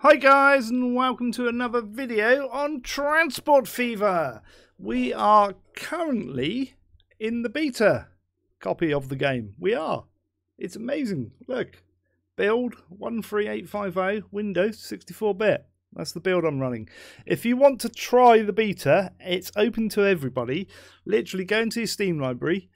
Hi guys, and welcome to another video on Transport Fever. We are currently in the beta copy of the game. We are. It's amazing. Look. Build 13850, Windows 64-bit. That's the build I'm running. If you want to try the beta, it's open to everybody. Literally go into your Steam library.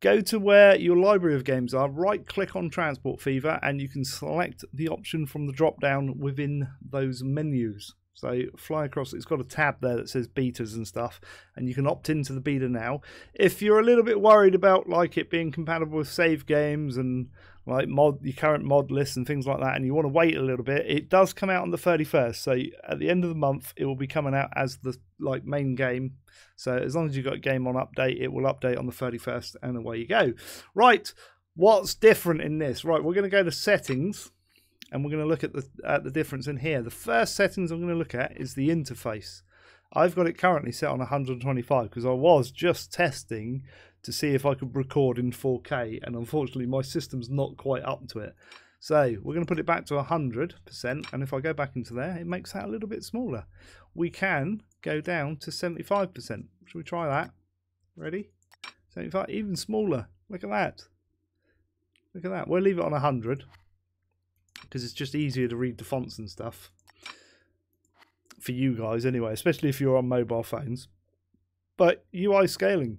Go to where your library of games are, right click on Transport Fever, and you can select the option from the drop down within those menus. So fly across, it's got a tab there that says betas and stuff, and you can opt into the beta now. If you're a little bit worried about like it being compatible with save games and like your current mod list and things like that, and you want to wait a little bit, it does come out on the 31st. So at the end of the month, it will be coming out as the main game. So as long as you've got a game on update, it will update on the 31st, and away you go. Right, what's different in this? Right, we're going to go to settings, and we're going to look at the difference in here. The first settings I'm going to look at is the interface. I've got it currently set on 125 because I was just testing to see if I could record in 4K, and unfortunately my system's not quite up to it. So we're going to put it back to 100%, and if I go back into there, it makes that a little bit smaller. We can go down to 75%. Should we try that? Ready? 75, even smaller. Look at that. Look at that. We'll leave it on 100 because it's just easier to read the fonts and stuff for you guys anyway, especially if you're on mobile phones. But UI scaling,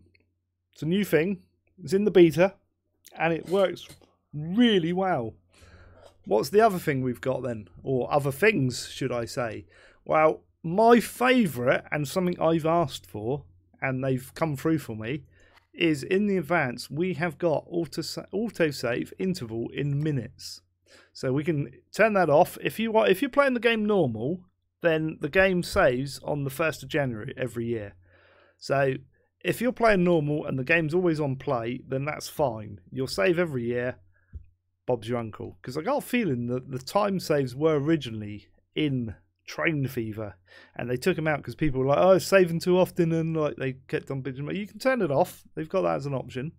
it's a new thing. It's in the beta and it works really well. What's the other thing we've got then? Or other things, should I say? Well, my favourite, and something I've asked for, and they've come through for me, is in the advance, we have got autosave interval in minutes. So we can turn that off. If you're playing the game normal, then the game saves on the 1st of January every year. So if you're playing normal and the game's always on play, then that's fine. You'll save every year. Bob's your uncle. Because I got a feeling that the time saves were originally in Train Fever, and they took them out because people were like, oh, it's saving too often, and like they kept on bitching. You can turn it off. They've got that as an option.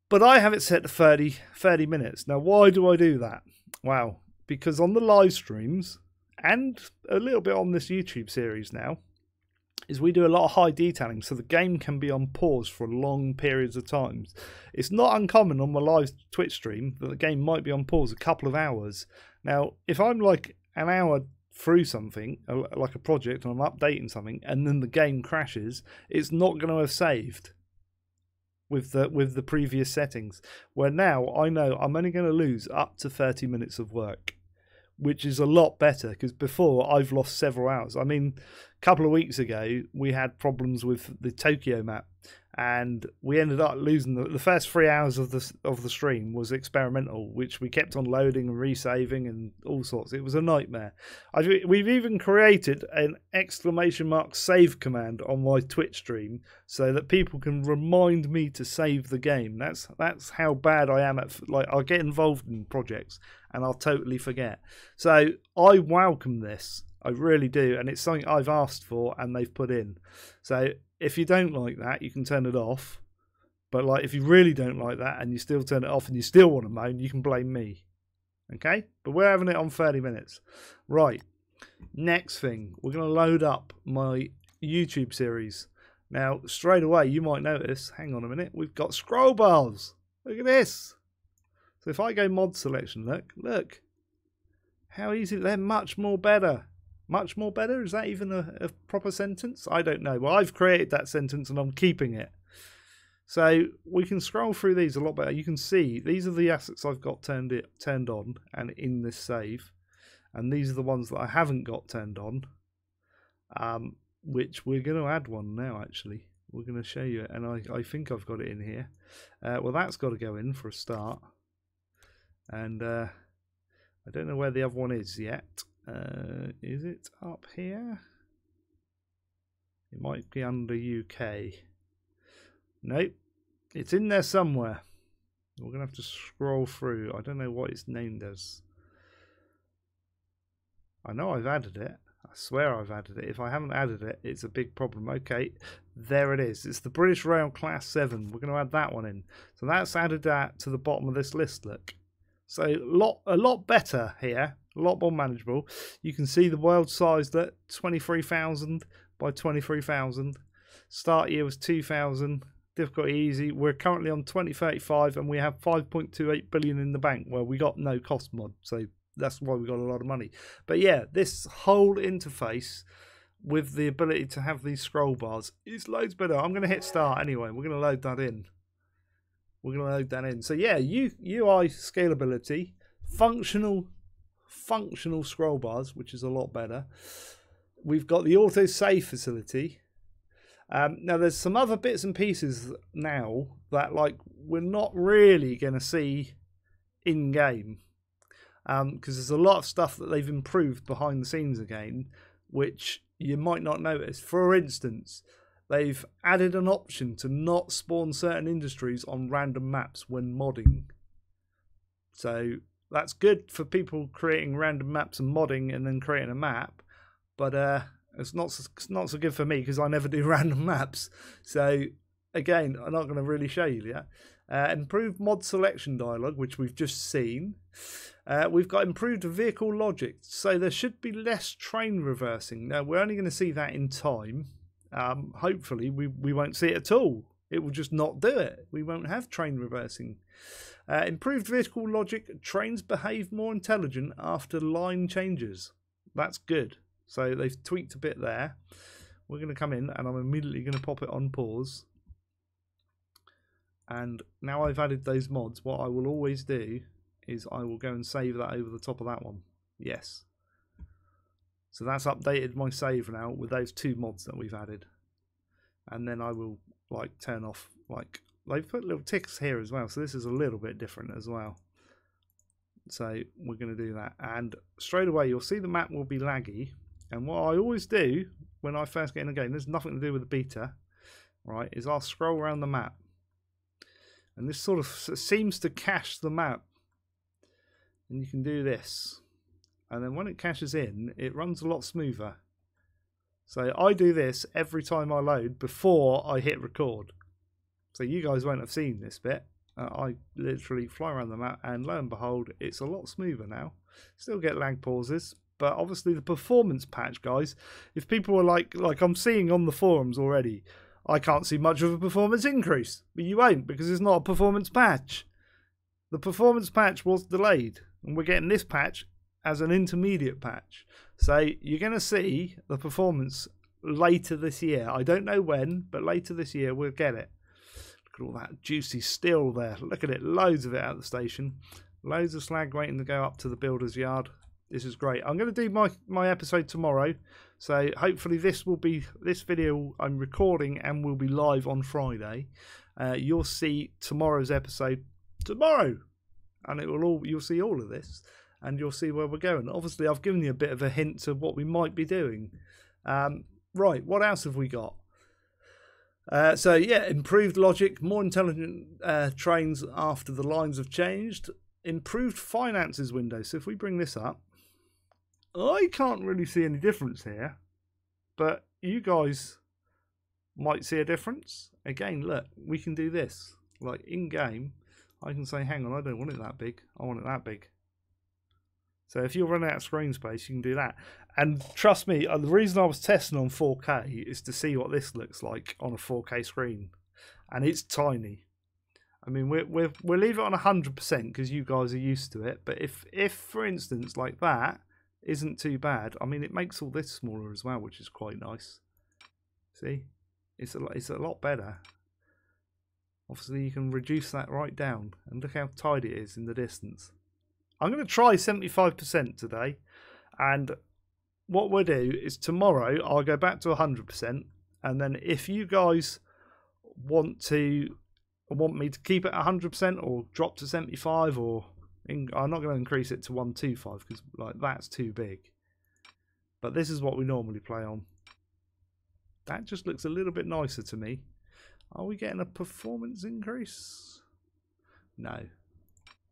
But I have it set to 30 minutes. Now, why do I do that? Wow. Because on the live streams, and a little bit on this YouTube series now, is we do a lot of high detailing, so the game can be on pause for long periods of time. It's not uncommon on my live Twitch stream that the game might be on pause a couple of hours. Now, if I'm like an hour through something, like a project, and I'm updating something, and then the game crashes, it's not going to have saved with the previous settings. Where now I know I'm only going to lose up to 30 minutes of work, which is a lot better, because before I've lost several hours. I mean, a couple of weeks ago we had problems with the Tokyo map, and we ended up losing the first 3 hours of the stream was experimental, which we kept on loading and resaving and all sorts. It was a nightmare. We've even created an !save command on my Twitch stream so that people can remind me to save the game. That's how bad I am at, like, I'll get involved in projects and I'll totally forget. So I welcome this. I really do, and it's something I've asked for and they've put in. So if you don't like that, you can turn it off. But like, if you really don't like that and you still turn it off and you still want to moan, you can blame me. Okay? But we're having it on 30 minutes. Right. Next thing, we're going to load up my YouTube series. Now, straight away, you might notice, hang on a minute, we've got scroll bars. Look at this. So if I go mod selection, look. How easy, they're much more better. Much more better? Is that even a proper sentence? I don't know. Well, I've created that sentence and I'm keeping it. So we can scroll through these a lot better. You can see these are the assets I've got turned on and in this save. And these are the ones that I haven't got turned on, which we're going to add one now, actually. We're going to show you it, and I think I've got it in here. Well, that's got to go in for a start. And I don't know where the other one is yet. Is it up here? It might be under UK. Nope, it's in there somewhere. We're gonna have to scroll through. I don't know what it's named as. I know I've added it. I swear I've added it. If I haven't added it, it's a big problem. Okay, there it is. It's the British Rail Class 7. We're going to add that one in. So that's added that to the bottom of this list, look. So a lot better here. A lot more manageable. You can see the world sized at 23,000 by 23,000. Start year was 2,000. Difficulty easy. We're currently on 2035 and we have 5.28 billion in the bank. Well, we got no cost mod, so that's why we got a lot of money. But yeah, this whole interface with the ability to have these scroll bars is loads better. I'm going to hit start anyway. We're going to load that in. So yeah, UI scalability, functional scroll bars, which is a lot better. We've got the autosave facility. Now there's some other bits and pieces now that like we're not really going to see in game, because there's a lot of stuff that they've improved behind the scenes again, which you might not notice. For instance, they've added an option to not spawn certain industries on random maps when modding. So that's good for people creating random maps and modding and then creating a map, but it's not so good for me because I never do random maps. So again, I'm not going to really show you yet. Improved mod selection dialogue, which we've just seen. We've got improved vehicle logic, so there should be less train reversing. Now we're only going to see that in time. Hopefully we won't see it at all. It will just not do it. We won't have train reversing. Improved vehicle logic. Trains behave more intelligent after line changes. That's good. So they've tweaked a bit there. We're going to come in and I'm immediately going to pop it on pause. And now I've added those mods, what I will always do is I will go and save that over the top of that one. Yes. So that's updated my save now with those two mods that we've added. And then I will like turn off, like they've put little ticks here as well. So this is a little bit different as well. So we're going to do that. And straight away you'll see the map will be laggy. And what I always do when I first get in the game, there's nothing to do with the beta, right, is I'll scroll around the map. And this sort of seems to cache the map. And you can do this. And then when it caches in, it runs a lot smoother. So I do this every time I load before I hit record. So you guys won't have seen this bit. I literally fly around the map and lo and behold, it's a lot smoother now. Still get lag pauses. But obviously the performance patch, guys, if people are like I'm seeing on the forums already, I can't see much of a performance increase. But you won't, because it's not a performance patch. The performance patch was delayed. And we're getting this patch as an intermediate patch. So you're going to see the performance later this year. I don't know when, but later this year we'll get it. Look at all that juicy steel there. Look at it. Loads of it at the station. Loads of slag waiting to go up to the builder's yard. This is great. I'm going to do my episode tomorrow. So hopefully this video I'm recording and will be live on Friday. You'll see tomorrow's episode tomorrow. And you'll see all of this. And you'll see where we're going. Obviously, I've given you a bit of a hint to what we might be doing. Right, what else have we got? So, yeah, improved logic, more intelligent trains after the lines have changed. Improved finances window. So if we bring this up, I can't really see any difference here. But you guys might see a difference. Again, look, we can do this. Like, in-game, I can say, hang on, I don't want it that big. I want it that big. So if you're running out of screen space, you can do that. And trust me, the reason I was testing on 4K is to see what this looks like on a 4K screen. And it's tiny. I mean, we'll leave it on 100% because you guys are used to it. But if for instance, like that isn't too bad, I mean, it makes all this smaller as well, which is quite nice. See? It's a lot better. Obviously, you can reduce that right down. And look how tidy it is in the distance. I'm going to try 75% today. And what we'll do is tomorrow, I'll go back to 100%. And then if you guys want me to keep it 100% or drop to 75, or I'm not going to increase it to 125 because like that's too big. But this is what we normally play on. That just looks a little bit nicer to me. Are we getting a performance increase? No.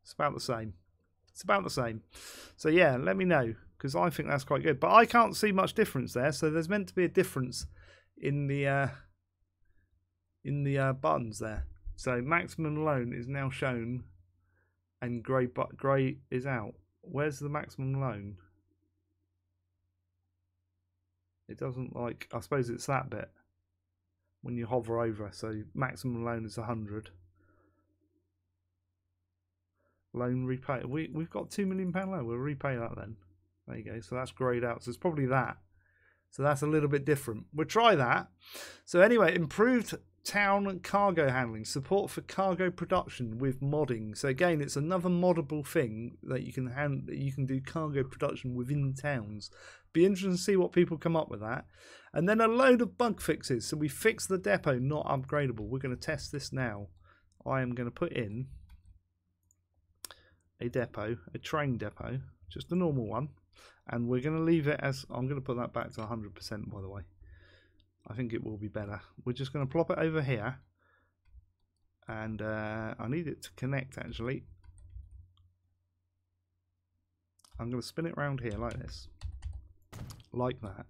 It's about the same. It's about the same. So yeah, let me know because I think that's quite good. But I can't see much difference there. So there's meant to be a difference in the buttons there. So maximum loan is now shown and grey is out. Where's the maximum loan? It doesn't like, I suppose it's that bit when you hover over. So maximum loan is 100. Loan repay. We've got £2 million loan. We'll repay that then. There you go. So that's greyed out. So it's probably that. So that's a little bit different. We'll try that. So anyway, improved town cargo handling, support for cargo production with modding. So again, it's another moddable thing that you can do cargo production within towns. Be interesting to see what people come up with that. And then a load of bug fixes. So we fixed the depot not upgradable. We're going to test this now. I am going to put in a depot, a train depot, just a normal one, and we're going to leave it as, I'm going to put that back to 100% by the way. I think it will be better. We're just going to plop it over here, and I need it to connect actually. I'm going to spin it around here like this, like that,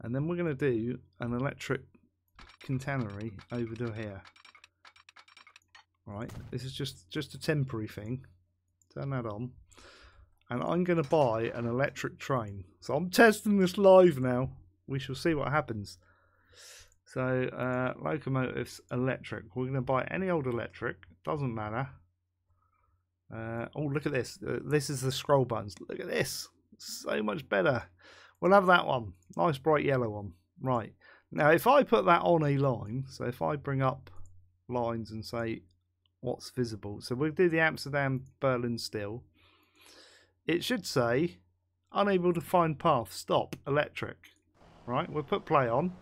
and then we're going to do an electric catenary over to here. Right, this is just a temporary thing. Turn that on, and I'm going to buy an electric train. So I'm testing this live now. We shall see what happens. So locomotives electric. We're going to buy any old electric. Doesn't matter. Oh, look at this. This is the scroll buttons. Look at this. So much better. We'll have that one. Nice bright yellow one. Right. Now if I put that on a line, so if I bring up lines and say what's visible, so we'll do the Amsterdam Berlin still, it should say unable to find path, stop, electric. Right, we'll put play on.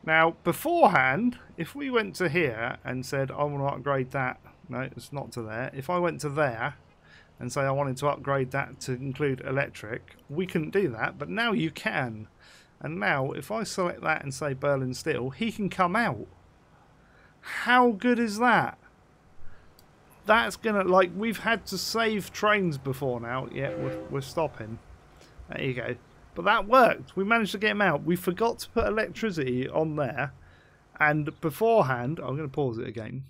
Now beforehand, if we went to here and said I want to upgrade that, no, it's not to there. If I went to there and say I wanted to upgrade that to include electric, we couldn't do that, but now you can. And now if I select that and say Berlin Steel, he can come out. How good is that? That's gonna, like, we've had to save trains before now. Yeah, we're stopping. There you go. But that worked. We managed to get him out. We forgot to put electricity on there. And beforehand, I'm going to pause it again.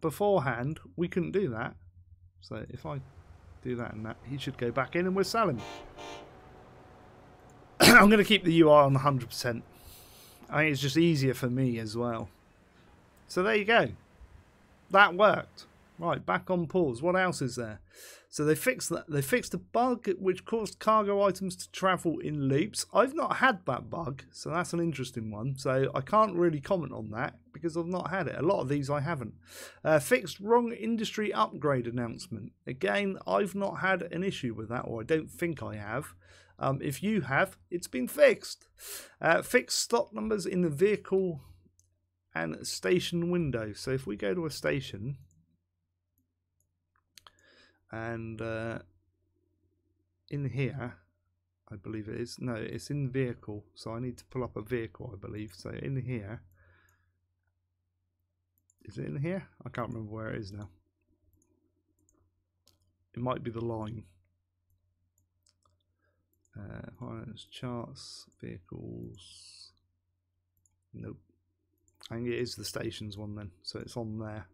Beforehand, we couldn't do that. So if I do that and that, he should go back in and we're selling. I'm going to keep the UI on 100%. I think it's just easier for me as well. So there you go. That worked. Right, back on pause. What else is there? So they fixed that. They fixed a bug which caused cargo items to travel in loops. I've not had that bug, so that's an interesting one. So I can't really comment on that because I've not had it. A lot of these I haven't. Fixed wrong industry upgrade announcement. Again, I've not had an issue with that, or I don't think I have. If you have, it's been fixed. Fixed stop numbers in the vehicle and station window. So if we go to a station and in here, I believe it is, no, it's in vehicle, so I need to pull up a vehicle, I believe. So in here, is it in here? I can't remember where it is now. It might be the line. Finance, charts, vehicles, nope. I think it is the stations one then, so it's on there.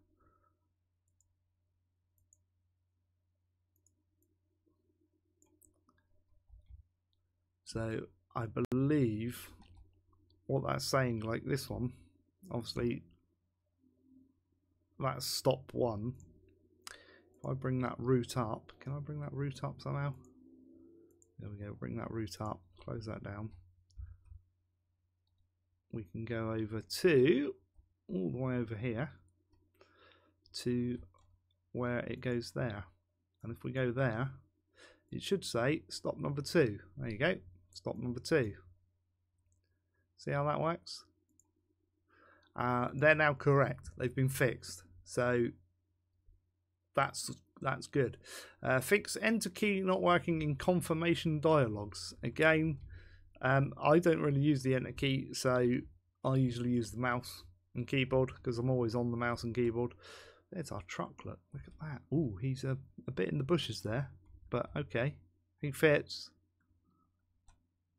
So I believe what that's saying, like this one, obviously that's stop one. If I bring that route up, can I bring that route up somehow? There we go, bring that route up, close that down. We can go over to, all the way over here, to where it goes there. And if we go there, it should say stop number 2. There you go, stop number 2. See how that works? They're now correct. They've been fixed. So that's good. Fix enter key not working in confirmation dialogues. Again, I don't really use the enter key, so I usually use the mouse and keyboard because I'm always on the mouse and keyboard. There's our truck, look at that. Ooh, he's a bit in the bushes there, but okay, he fits.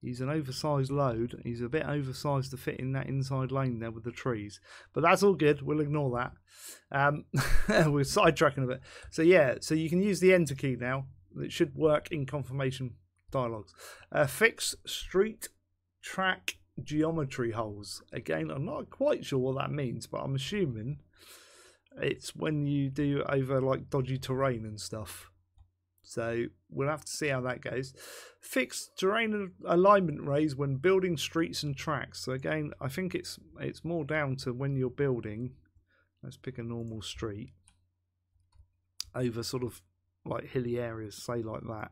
He's an oversized load. He's a bit oversized to fit in that inside lane there with the trees, but that's all good. We'll ignore that. We're sidetracking a bit. So yeah, so you can use the enter key now It should work in confirmation dialogues. Fix street track geometry holes. Again, I'm not quite sure what that means, but I'm assuming it's when you do over like dodgy terrain and stuff. So we'll have to see how that goes. Fix terrain alignment rays when building streets and tracks. So again, I think it's more down to when you're building. Let's pick a normal street over sort of like hilly areas, say like that,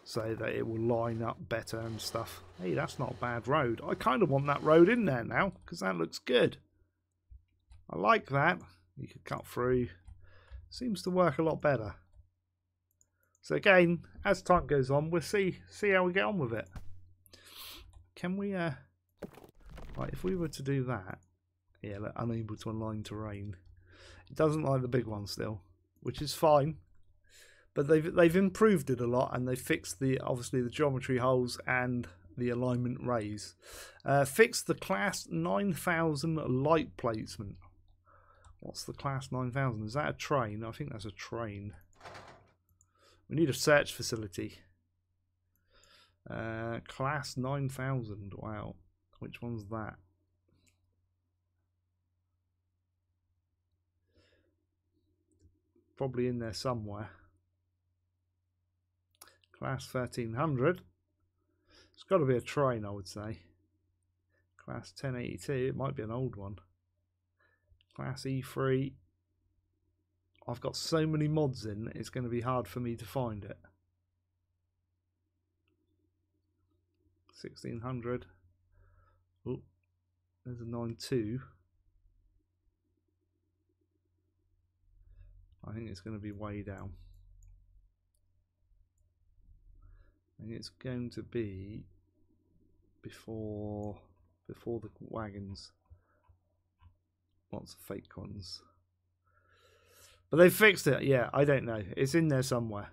so that it will line up better and stuff. Hey, that's not a bad road. I kind of want that road in there now because that looks good. I like that. You could cut through. Seems to work a lot better. So again, as time goes on, we'll see how we get on with it. Can we right, if we were to do that, yeah, look, unable to align terrain. It doesn't like the big one still, which is fine. But they've improved it a lot, and they fixed obviously the geometry holes and the alignment rays. Fixed the class 9000 light placement. What's the class 9000? Is that a train? I think that's a train. We need a search facility. Class 9000. Wow. Which one's that? Probably in there somewhere. Class 1300. It's got to be a train, I would say. Class 1082. It might be an old one. Class E3. I've got so many mods in, it's going to be hard for me to find it. 1600. Oh, there's a 92. I think it's going to be way down. I think it's going to be before the wagons. Lots of fake ones. But they fixed it. Yeah, I don't know. It's in there somewhere.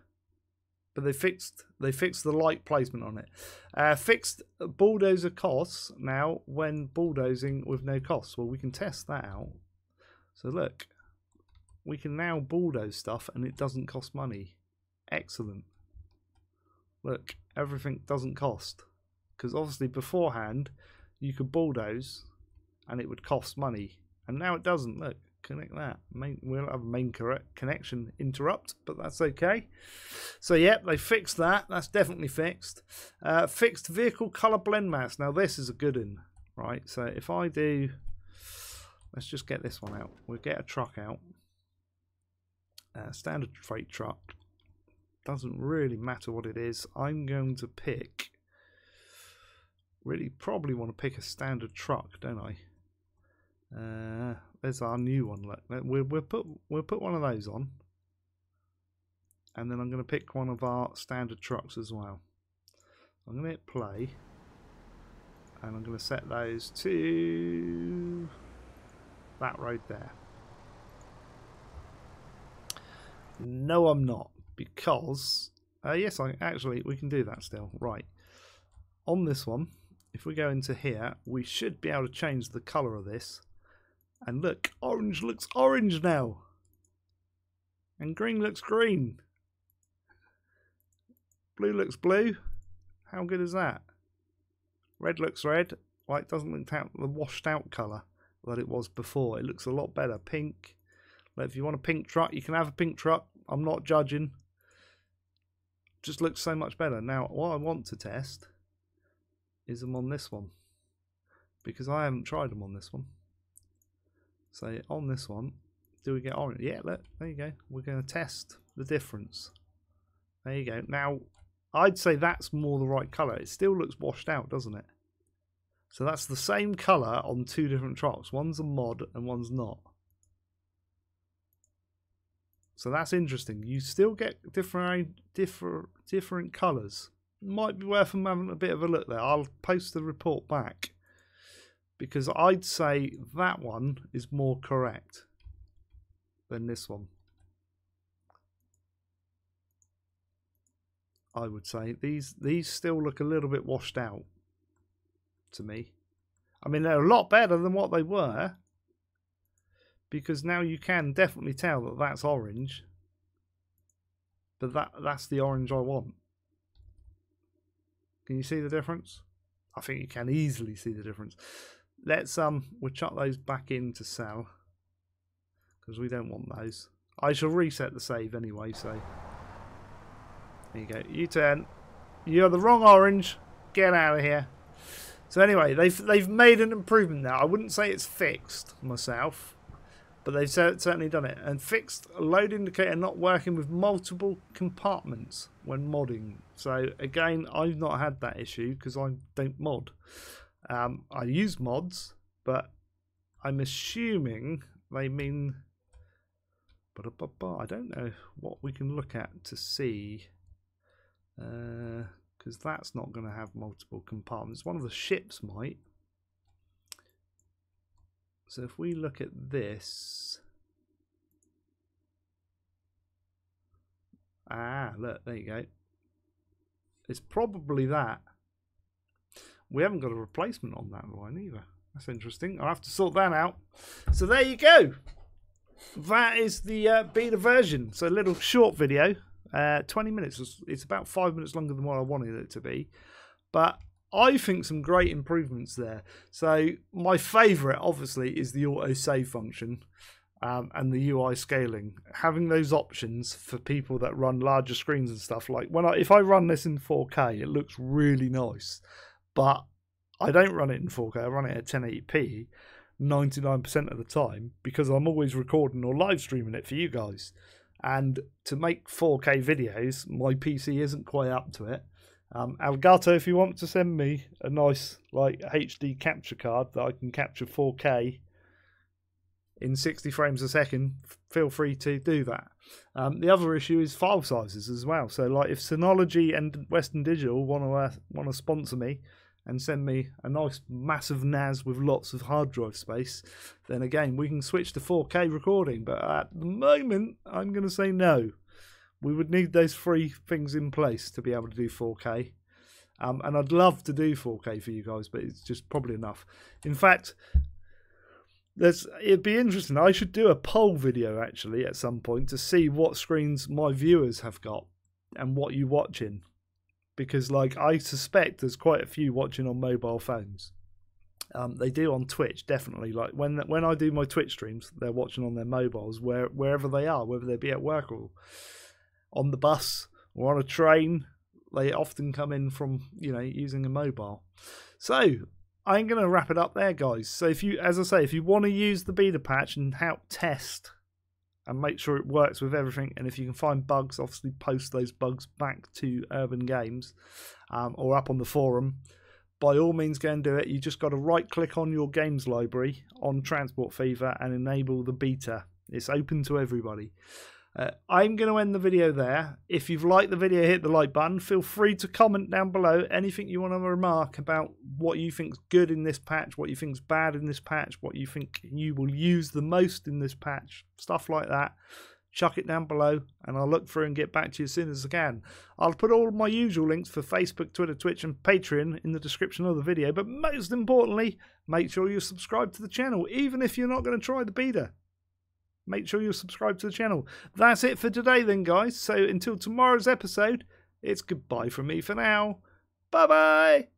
But they fixed the light placement on it. Fixed bulldozer costs now when bulldozing with no costs. Well, we can test that out. So look, we can now bulldoze stuff and it doesn't cost money. Excellent. Look, everything doesn't cost. Because obviously beforehand, you could bulldoze and it would cost money. And now it doesn't. Look, connect that. We'll have a main connection interrupt, but that's okay. So, yep, they fixed that. That's definitely fixed. Fixed vehicle color blend mask. Now, this is a good one, right? So, if I do... Let's just get this one out. We'll get a truck out. Standard freight truck. Doesn't really matter what it is. I'm going to pick... Really probably want to pick a standard truck, don't I? There's our new one. Look, we'll put one of those on, and then I'm going to pick one of our standard trucks as well. I'm going to hit play, and I'm going to set those to that road there. No, I'm not, because yes, we can do that still. Right, on this one, if we go into here, we should be able to change the colour of this. And look, orange looks orange now. And green looks green. Blue looks blue. How good is that? Red looks red. Well, it doesn't look out the washed out colour that it was before. It looks a lot better. Pink. But if you want a pink truck, you can have a pink truck. I'm not judging. Just looks so much better. Now, what I want to test is them on this one. Because I haven't tried them on this one. So on this one, do we get orange? Yeah, look, there you go. We're going to test the difference. There you go. Now, I'd say that's more the right colour. It still looks washed out, doesn't it? So that's the same colour on two different trucks. One's a mod and one's not. So that's interesting. You still get different colours. Might be worth them having a bit of a look there. I'll post the report back. Because I'd say that one is more correct than this one. I would say these still look a little bit washed out to me. I mean, they're a lot better than what they were, because now you can definitely tell that that's orange. but that's the orange I want. Can you see the difference? I think you can easily see the difference. Let's we'll chuck those back in to sell because we don't want those. I shall reset the save anyway, so there you go. U-turn. You're the wrong orange. Get out of here. So anyway, they've made an improvement now. I wouldn't say it's fixed myself, but they've certainly done it. And fixed load indicator not working with multiple compartments when modding. So again, I've not had that issue because I don't mod. I use mods, but I'm assuming they mean... I don't know what we can look at to see, because that's not going to have multiple compartments. One of the ships might. So if we look at this, look, there you go. It's probably that. We haven't got a replacement on that line either. That's interesting. I'll have to sort that out. So there you go. That is the beta version. So a little short video, 20 minutes. It's about 5 minutes longer than what I wanted it to be, but I think some great improvements there. So my favourite, obviously, is the autosave function and the UI scaling. Having those options for people that run larger screens and stuff. Like if I run this in 4K, it looks really nice, but I don't run it in 4K. I run it at 1080p. 99% of the time because I'm always recording or live streaming it for you guys, and to make 4K videos my PC isn't quite up to it. Elgato, if you want to send me a nice like HD capture card that I can capture 4K in 60 frames a second, feel free to do that. The other issue is file sizes as well. So like if Synology and Western Digital want to sponsor me and send me a nice massive NAS with lots of hard drive space, then again we can switch to 4K recording. But at the moment I'm going to say no. We would need those three things in place to be able to do 4K. And I'd love to do 4K for you guys, but it's just probably enough. In fact, it'd be interesting. I should do a poll video actually at some point to see what screens my viewers have got and what you watching. Because like I suspect there's quite a few watching on mobile phones. They do on Twitch, definitely. Like when I do my Twitch streams, they're watching on their mobiles wherever they are, whether they be at work or on the bus or on a train. They often come in from, using a mobile. So I'm going to wrap it up there, guys. So if you want to use the beta patch and help test and make sure it works with everything, and if you can find bugs, obviously post those bugs back to Urban Games or up on the forum, by all means go and do it. You just got to right click on your games library on Transport Fever and enable the beta. It's open to everybody. I'm going to end the video there. If you've liked the video, hit the like button. Feel free to comment down below anything you want to remark about what you think's good in this patch, what you think's bad in this patch, what you think you will use the most in this patch, stuff like that. Chuck it down below and I'll look through and get back to you as soon as I can. I'll put all my usual links for Facebook, Twitter, Twitch and Patreon in the description of the video, but most importantly, make sure you're subscribed to the channel, even if you're not going to try the beta. Make sure you're subscribed to the channel. That's it for today then, guys. So until tomorrow's episode, it's goodbye from me for now. Bye-bye.